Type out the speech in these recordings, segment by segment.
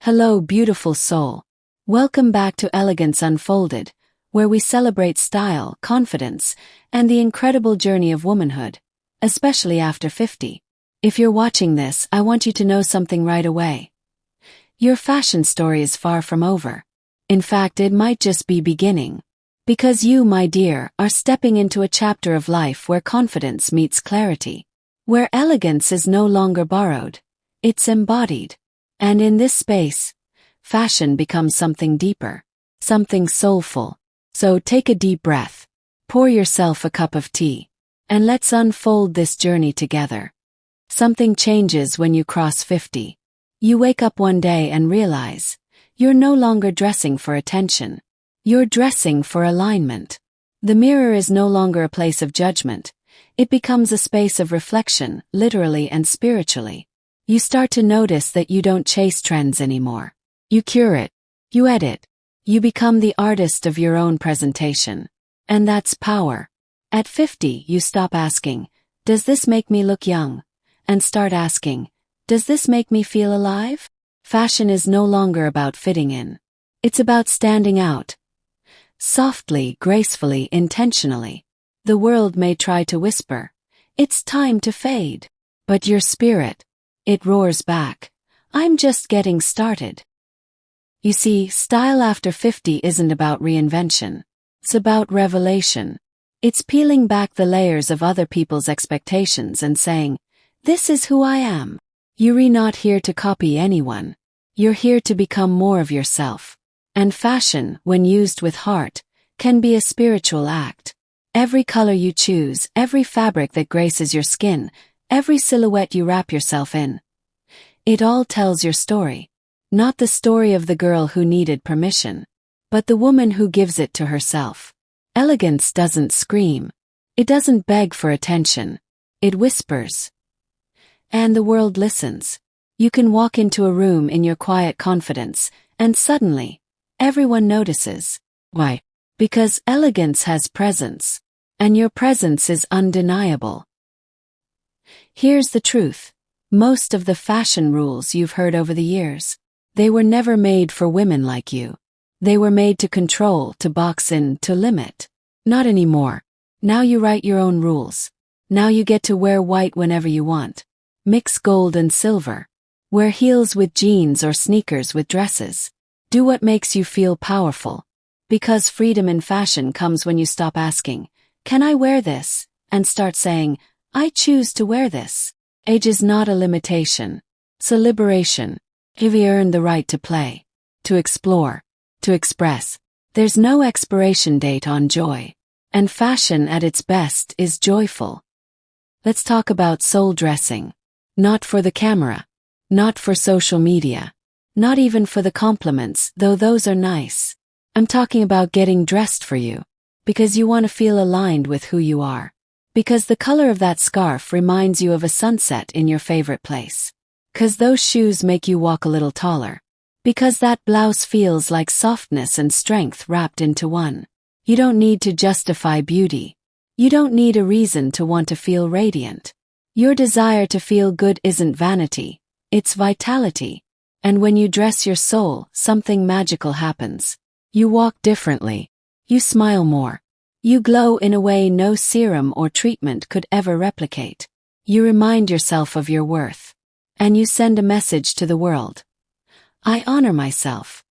Hello, beautiful soul. Welcome back to Elegance Unfolded, where we celebrate style, confidence, and the incredible journey of womanhood, especially after 50. If you're watching this, I want you to know something right away. Your fashion story is far from over. In fact, it might just be beginning. Because you, my dear, are stepping into a chapter of life where confidence meets clarity. Where elegance is no longer borrowed. It's embodied. And in this space, fashion becomes something deeper, something soulful. So take a deep breath, pour yourself a cup of tea, and let's unfold this journey together. Something changes when you cross 50. You wake up one day and realize, you're no longer dressing for attention. You're dressing for alignment. The mirror is no longer a place of judgment. It becomes a space of reflection, literally and spiritually. You start to notice that you don't chase trends anymore. You curate. You edit. You become the artist of your own presentation. And that's power. At 50, you stop asking, does this make me look young? And start asking, does this make me feel alive? Fashion is no longer about fitting in. It's about standing out. Softly, gracefully, intentionally. The world may try to whisper, it's time to fade. But your spirit, it roars back, I'm just getting started. You see, style after 50 isn't about reinvention. It's about revelation. It's peeling back the layers of other people's expectations and saying, this is who I am. You're not here to copy anyone. You're here to become more of yourself. And fashion, when used with heart, can be a spiritual act. Every color you choose, every fabric that graces your skin, every silhouette you wrap yourself in. It all tells your story. Not the story of the girl who needed permission, but the woman who gives it to herself. Elegance doesn't scream. It doesn't beg for attention. It whispers. And the world listens. You can walk into a room in your quiet confidence, and suddenly, everyone notices. Why? Because elegance has presence. And your presence is undeniable. Here's the truth. Most of the fashion rules you've heard over the years, they were never made for women like you. They were made to control, to box in, to limit. Not anymore. Now you write your own rules. Now you get to wear white whenever you want. Mix gold and silver. Wear heels with jeans or sneakers with dresses. Do what makes you feel powerful. Because freedom in fashion comes when you stop asking, can I wear this? And start saying, I choose to wear this. Age is not a limitation. It's a liberation. If you earn the right to play, to explore, to express. There's no expiration date on joy. And fashion at its best is joyful. Let's talk about soul dressing. Not for the camera. Not for social media. Not even for the compliments, though those are nice. I'm talking about getting dressed for you. Because you want to feel aligned with who you are. Because the color of that scarf reminds you of a sunset in your favorite place. Because those shoes make you walk a little taller. Because that blouse feels like softness and strength wrapped into one. You don't need to justify beauty. You don't need a reason to want to feel radiant. Your desire to feel good isn't vanity. It's vitality. And when you dress your soul, something magical happens. You walk differently. You smile more. You glow in a way no serum or treatment could ever replicate. You remind yourself of your worth. And you send a message to the world. I honor myself.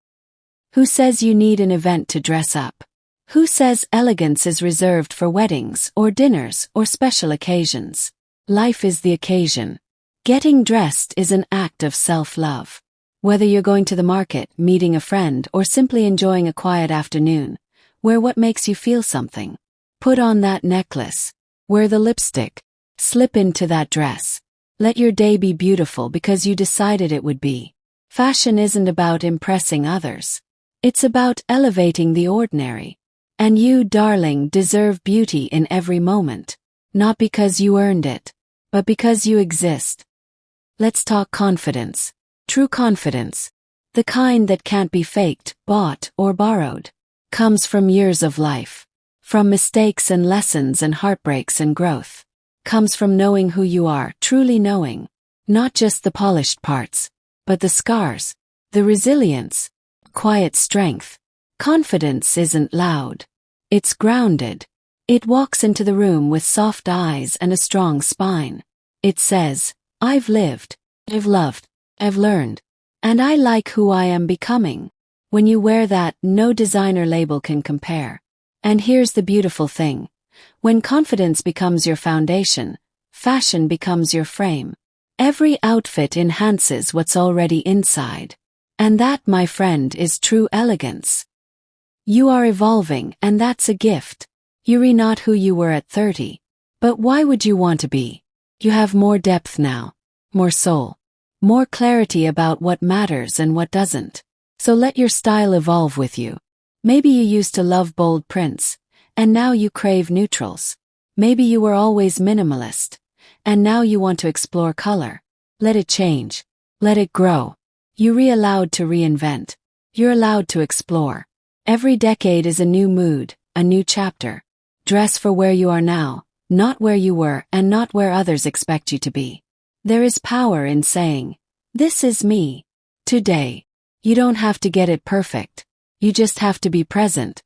Who says you need an event to dress up? Who says elegance is reserved for weddings or dinners or special occasions? Life is the occasion. Getting dressed is an act of self-love. Whether you're going to the market, meeting a friend, or simply enjoying a quiet afternoon, wear what makes you feel something. Put on that necklace. Wear the lipstick. Slip into that dress. Let your day be beautiful because you decided it would be. Fashion isn't about impressing others. It's about elevating the ordinary. And you, darling, deserve beauty in every moment. Not because you earned it, but because you exist. Let's talk confidence. True confidence. The kind that can't be faked, bought, or borrowed. Comes from years of life. From mistakes and lessons and heartbreaks and growth. Comes from knowing who you are, truly knowing. Not just the polished parts, but the scars, the resilience, quiet strength. Confidence isn't loud. It's grounded. It walks into the room with soft eyes and a strong spine. It says, I've lived, I've loved, I've learned, and I like who I am becoming. When you wear that, no designer label can compare. And here's the beautiful thing. When confidence becomes your foundation, fashion becomes your frame. Every outfit enhances what's already inside. And that, my friend, is true elegance. You are evolving, and that's a gift. You're not who you were at 30. But why would you want to be? You have more depth now, more soul, more clarity about what matters and what doesn't. So let your style evolve with you. Maybe you used to love bold prints, and now you crave neutrals. Maybe you were always minimalist, and now you want to explore color. Let it change. Let it grow. You're allowed to reinvent. You're allowed to explore. Every decade is a new mood, a new chapter. Dress for where you are now, not where you were and not where others expect you to be. There is power in saying, this is me. Today. You don't have to get it perfect. You just have to be present.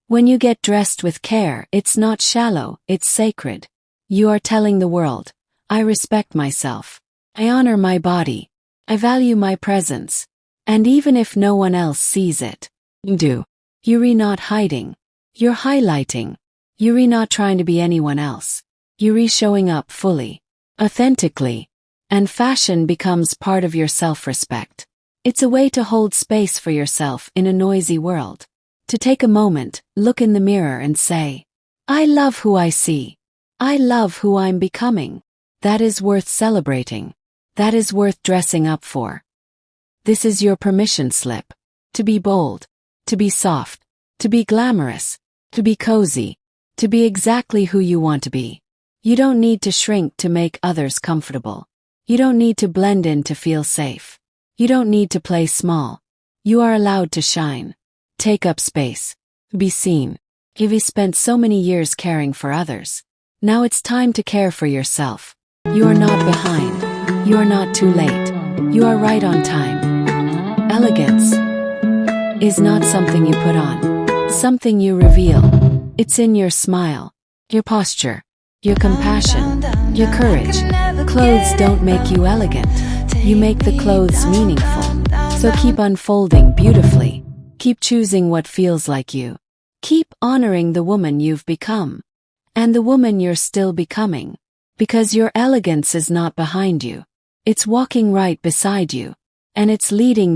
When you get dressed with care, it's not shallow, it's sacred. You are telling the world, I respect myself. I honor my body. I value my presence. And even if no one else sees it, you do. You're not hiding. You're highlighting. You're not trying to be anyone else. You're showing up fully, authentically. And fashion becomes part of your self-respect. It's a way to hold space for yourself in a noisy world. To take a moment, look in the mirror and say, I love who I see. I love who I'm becoming. That is worth celebrating. That is worth dressing up for. This is your permission slip. To be bold. To be soft. To be glamorous. To be cozy. To be exactly who you want to be. You don't need to shrink to make others comfortable. You don't need to blend in to feel safe. You don't need to play small. You are allowed to shine. Take up space. Be seen. You've spent so many years caring for others. Now it's time to care for yourself. You are not behind. You are not too late. You are right on time. Elegance is not something you put on. Something you reveal. It's in your smile, your posture, your compassion, your courage. Clothes don't make you elegant. You make the clothes meaningful. So keep unfolding beautifully. Keep choosing what feels like you. Keep honoring the woman you've become. And the woman you're still becoming. Because your elegance is not behind you. It's walking right beside you. And it's leading